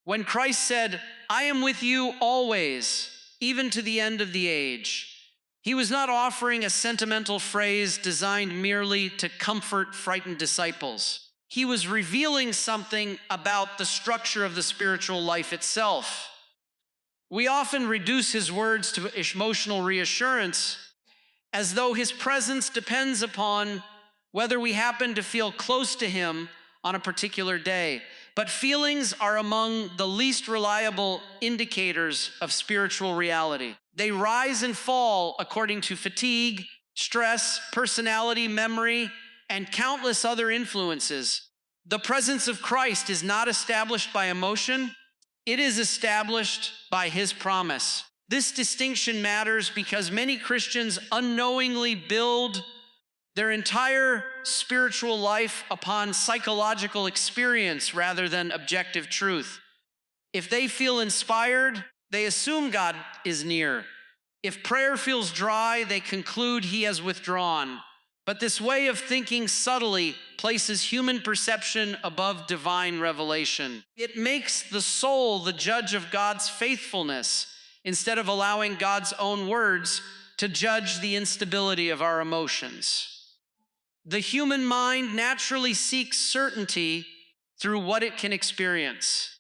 When Christ said, "I am with you always, even to the end of the age," he was not offering a sentimental phrase designed merely to comfort frightened disciples. He was revealing something about the structure of the spiritual life itself. We often reduce his words to emotional reassurance, as though his presence depends upon whether we happen to feel close to him on a particular day. But feelings are among the least reliable indicators of spiritual reality. They rise and fall according to fatigue, stress, personality, memory, and countless other influences. The presence of Christ is not established by emotion. It is established by his promise. This distinction matters because many Christians unknowingly build their entire spiritual life upon psychological experience rather than objective truth. If they feel inspired, they assume God is near. If prayer feels dry, they conclude he has withdrawn. But this way of thinking subtly places human perception above divine revelation. It makes the soul the judge of God's faithfulness instead of allowing God's own words to judge the instability of our emotions. The human mind naturally seeks certainty through what it can experience.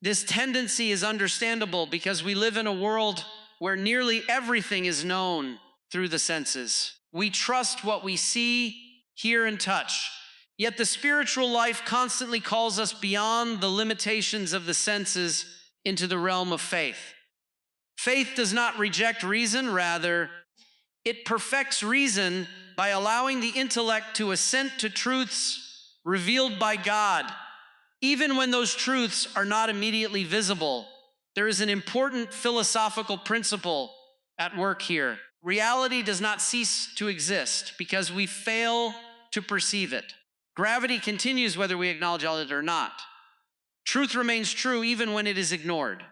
This tendency is understandable because we live in a world where nearly everything is known through the senses. We trust what we see, hear, and touch. Yet the spiritual life constantly calls us beyond the limitations of the senses into the realm of faith. Faith does not reject reason, rather, it perfects reason by allowing the intellect to assent to truths revealed by God, even when those truths are not immediately visible. There is an important philosophical principle at work here. Reality does not cease to exist because we fail to perceive it. Gravity continues whether we acknowledge it or not. Truth remains true even when it is ignored.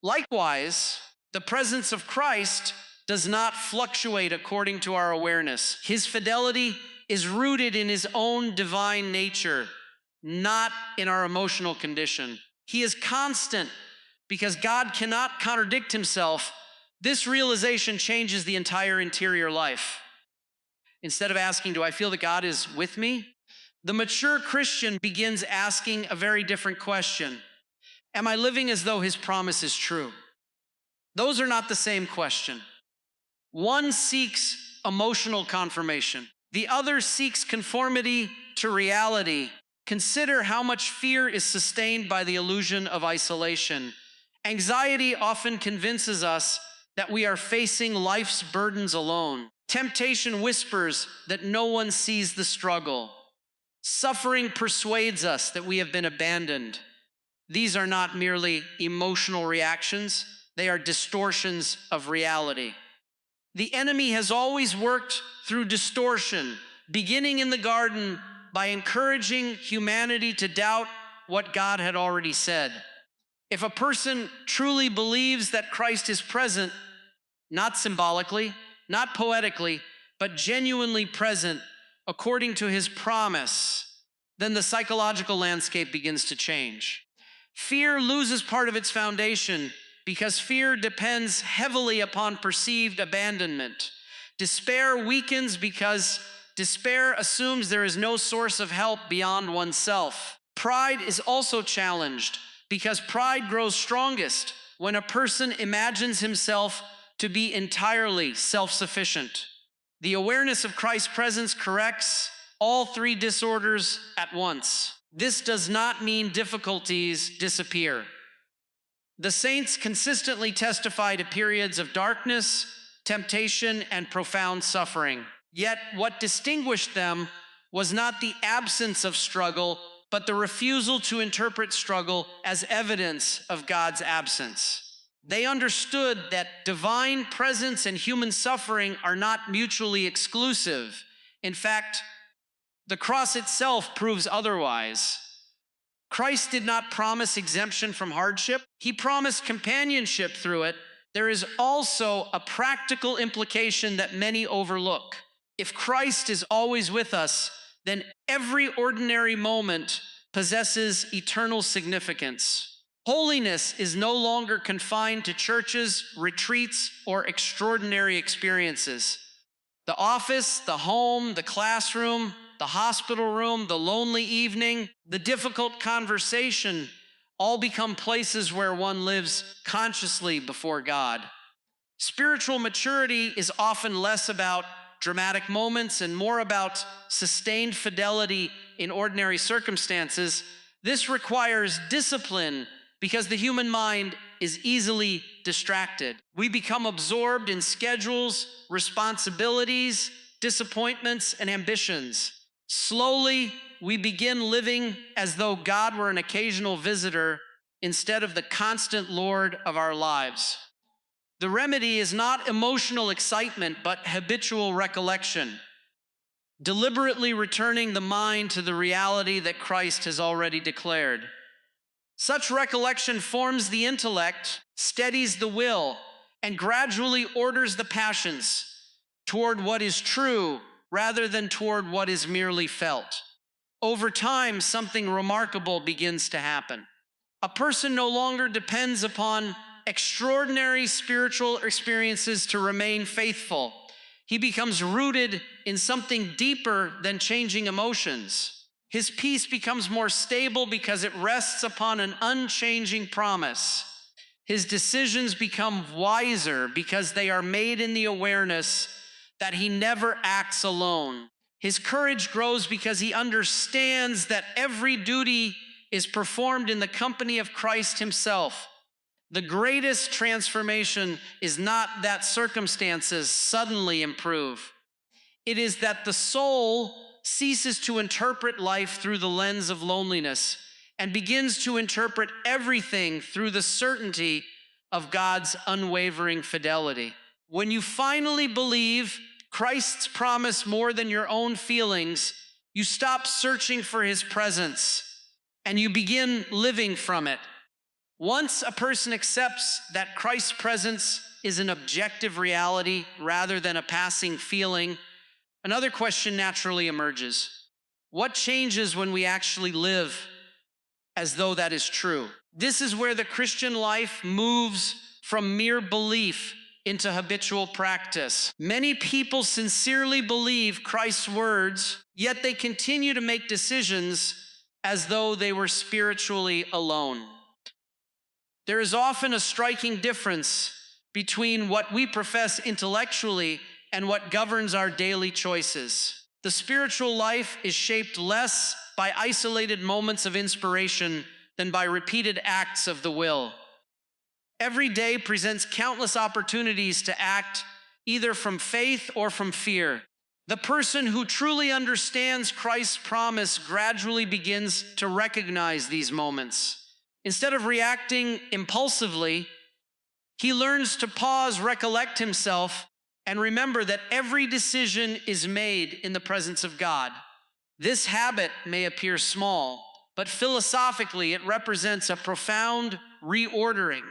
Likewise, the presence of Christ does not fluctuate according to our awareness. His fidelity is rooted in his own divine nature, not in our emotional condition. He is constant because God cannot contradict himself. This realization changes the entire interior life. Instead of asking, "Do I feel that God is with me?" the mature Christian begins asking a very different question. Am I living as though his promise is true? Those are not the same question. One seeks emotional confirmation. The other seeks conformity to reality. Consider how much fear is sustained by the illusion of isolation. Anxiety often convinces us that we are facing life's burdens alone. Temptation whispers that no one sees the struggle. Suffering persuades us that we have been abandoned. These are not merely emotional reactions, they are distortions of reality. The enemy has always worked through distortion, beginning in the garden by encouraging humanity to doubt what God had already said. If a person truly believes that Christ is present, not symbolically, not poetically, but genuinely present according to his promise, then the psychological landscape begins to change. Fear loses part of its foundation because fear depends heavily upon perceived abandonment. Despair weakens because despair assumes there is no source of help beyond oneself. Pride is also challenged because pride grows strongest when a person imagines himself to be entirely self-sufficient. The awareness of Christ's presence corrects all three disorders at once. This does not mean difficulties disappear. The saints consistently testify to periods of darkness, temptation, and profound suffering. Yet what distinguished them was not the absence of struggle, but the refusal to interpret struggle as evidence of God's absence. They understood that divine presence and human suffering are not mutually exclusive. In fact, the cross itself proves otherwise. Christ did not promise exemption from hardship. He promised companionship through it. There is also a practical implication that many overlook. If Christ is always with us, then every ordinary moment possesses eternal significance. Holiness is no longer confined to churches, retreats, or extraordinary experiences. The office, the home, the classroom, the hospital room, the lonely evening, the difficult conversation all become places where one lives consciously before God. Spiritual maturity is often less about dramatic moments and more about sustained fidelity in ordinary circumstances. This requires discipline because the human mind is easily distracted. We become absorbed in schedules, responsibilities, disappointments, and ambitions. Slowly, we begin living as though God were an occasional visitor instead of the constant Lord of our lives. The remedy is not emotional excitement, but habitual recollection, deliberately returning the mind to the reality that Christ has already declared. Such recollection forms the intellect, steadies the will, and gradually orders the passions toward what is true rather than toward what is merely felt. Over time, something remarkable begins to happen. A person no longer depends upon extraordinary spiritual experiences to remain faithful. He becomes rooted in something deeper than changing emotions. His peace becomes more stable because it rests upon an unchanging promise. His decisions become wiser because they are made in the awareness that he never acts alone. His courage grows because he understands that every duty is performed in the company of Christ himself. The greatest transformation is not that circumstances suddenly improve. It is that the soul ceases to interpret life through the lens of loneliness and begins to interpret everything through the certainty of God's unwavering fidelity. When you finally believe Christ's promise more than your own feelings, you stop searching for his presence and you begin living from it. Once a person accepts that Christ's presence is an objective reality rather than a passing feeling, another question naturally emerges. What changes when we actually live as though that is true? This is where the Christian life moves from mere belief into habitual practice. Many people sincerely believe Christ's words, yet they continue to make decisions as though they were spiritually alone. There is often a striking difference between what we profess intellectually and what governs our daily choices. The spiritual life is shaped less by isolated moments of inspiration than by repeated acts of the will. Every day presents countless opportunities to act either from faith or from fear. The person who truly understands Christ's promise gradually begins to recognize these moments. Instead of reacting impulsively, he learns to pause, recollect himself, and remember that every decision is made in the presence of God. This habit may appear small, but philosophically it represents a profound reordering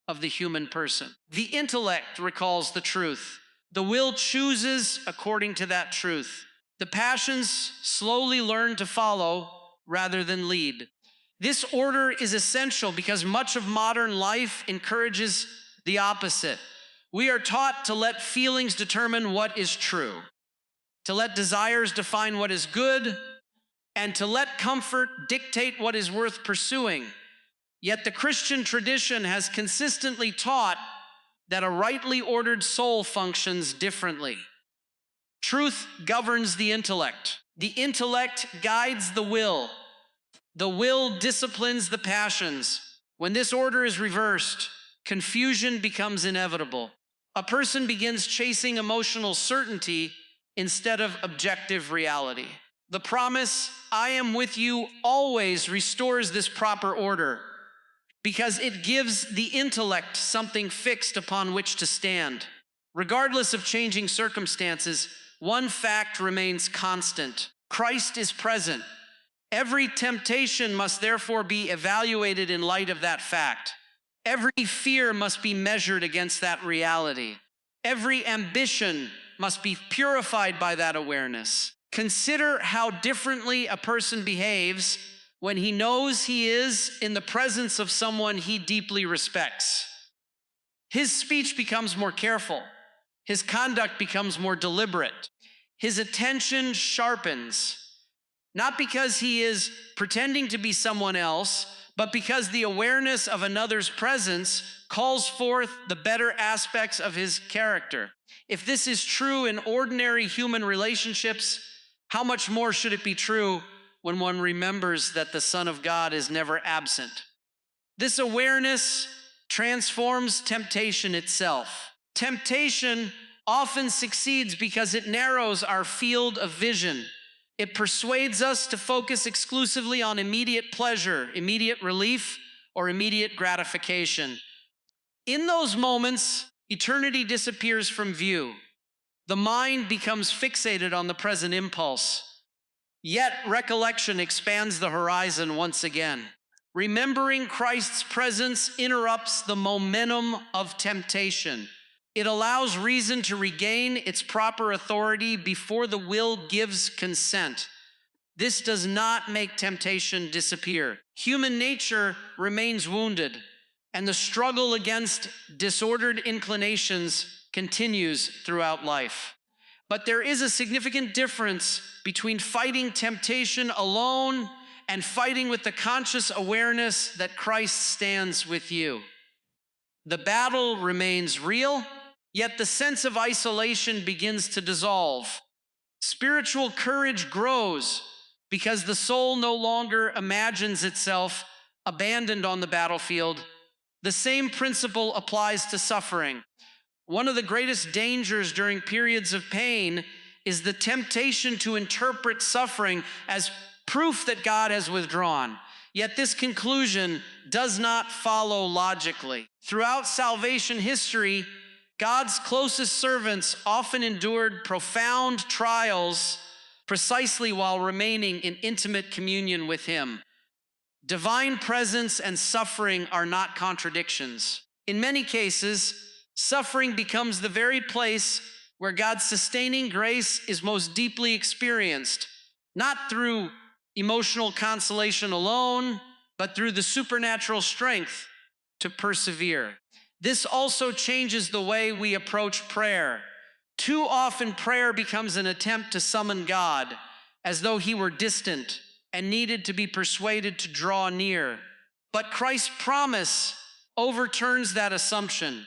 of the human person. The intellect recalls the truth. The will chooses according to that truth. The passions slowly learn to follow rather than lead. This order is essential because much of modern life encourages the opposite. We are taught to let feelings determine what is true, to let desires define what is good, and to let comfort dictate what is worth pursuing. Yet the Christian tradition has consistently taught that a rightly ordered soul functions differently. Truth governs the intellect. The intellect guides the will. The will disciplines the passions. When this order is reversed, confusion becomes inevitable. A person begins chasing emotional certainty instead of objective reality. The promise, "I am with you always," restores this proper order because it gives the intellect something fixed upon which to stand. Regardless of changing circumstances, one fact remains constant: Christ is present. Every temptation must therefore be evaluated in light of that fact. Every fear must be measured against that reality. Every ambition must be purified by that awareness. Consider how differently a person behaves when he knows he is in the presence of someone he deeply respects. His speech becomes more careful. His conduct becomes more deliberate. His attention sharpens, not because he is pretending to be someone else, but because the awareness of another's presence calls forth the better aspects of his character. If this is true in ordinary human relationships, how much more should it be true when one remembers that the Son of God is never absent? This awareness transforms temptation itself. Temptation often succeeds because it narrows our field of vision. It persuades us to focus exclusively on immediate pleasure, immediate relief, or immediate gratification. In those moments, eternity disappears from view. The mind becomes fixated on the present impulse. Yet recollection expands the horizon once again. Remembering Christ's presence interrupts the momentum of temptation. It allows reason to regain its proper authority before the will gives consent. This does not make temptation disappear. Human nature remains wounded, and the struggle against disordered inclinations continues throughout life. But there is a significant difference between fighting temptation alone and fighting with the conscious awareness that Christ stands with you. The battle remains real, yet the sense of isolation begins to dissolve. Spiritual courage grows because the soul no longer imagines itself abandoned on the battlefield. The same principle applies to suffering. One of the greatest dangers during periods of pain is the temptation to interpret suffering as proof that God has withdrawn. Yet this conclusion does not follow logically. Throughout salvation history, God's closest servants often endured profound trials precisely while remaining in intimate communion with Him. Divine presence and suffering are not contradictions. In many cases, suffering becomes the very place where God's sustaining grace is most deeply experienced, not through emotional consolation alone, but through the supernatural strength to persevere. This also changes the way we approach prayer. Too often, prayer becomes an attempt to summon God as though He were distant and needed to be persuaded to draw near. But Christ's promise overturns that assumption.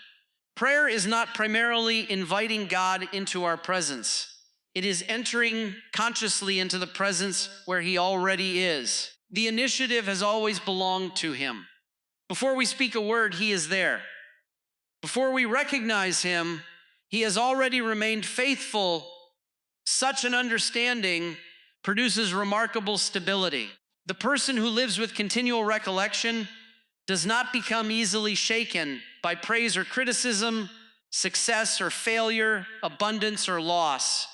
Prayer is not primarily inviting God into our presence. It is entering consciously into the presence where He already is. The initiative has always belonged to Him. Before we speak a word, He is there. Before we recognize Him, He has already remained faithful. Such an understanding produces remarkable stability. The person who lives with continual recollection does not become easily shaken by praise or criticism, success or failure, abundance or loss.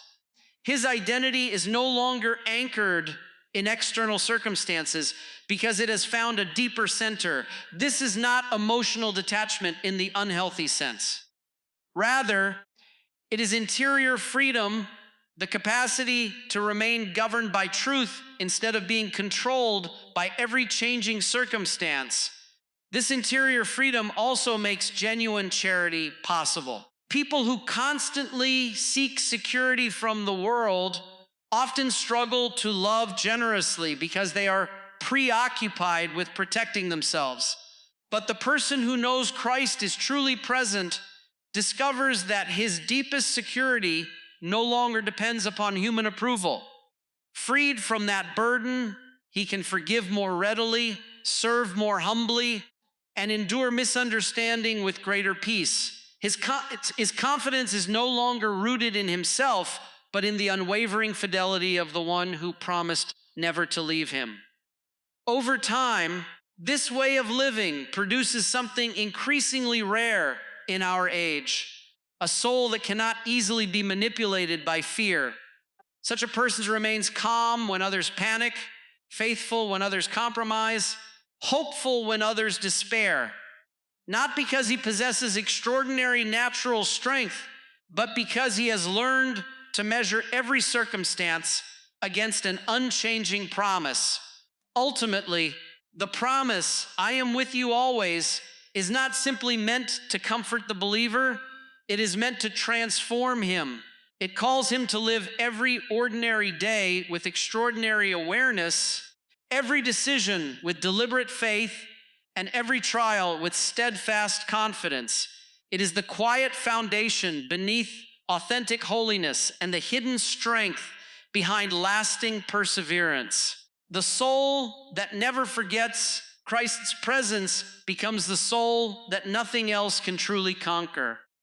His identity is no longer anchored in external circumstances because it has found a deeper center. This is not emotional detachment in the unhealthy sense. Rather, it is interior freedom, the capacity to remain governed by truth instead of being controlled by every changing circumstance. This interior freedom also makes genuine charity possible. People who constantly seek security from the world often struggle to love generously because they are preoccupied with protecting themselves. But the person who knows Christ is truly present discovers that his deepest security no longer depends upon human approval. Freed from that burden, he can forgive more readily, serve more humbly, and endure misunderstanding with greater peace. His confidence is no longer rooted in himself, but in the unwavering fidelity of the one who promised never to leave him. Over time, this way of living produces something increasingly rare in our age, a soul that cannot easily be manipulated by fear. Such a person remains calm when others panic, faithful when others compromise, hopeful when others despair. Not because he possesses extraordinary natural strength, but because he has learned to measure every circumstance against an unchanging promise. Ultimately, the promise, I am with you always, is not simply meant to comfort the believer, it is meant to transform him. It calls him to live every ordinary day with extraordinary awareness, every decision with deliberate faith, and every trial with steadfast confidence. It is the quiet foundation beneath authentic holiness and the hidden strength behind lasting perseverance. The soul that never forgets Christ's presence becomes the soul that nothing else can truly conquer.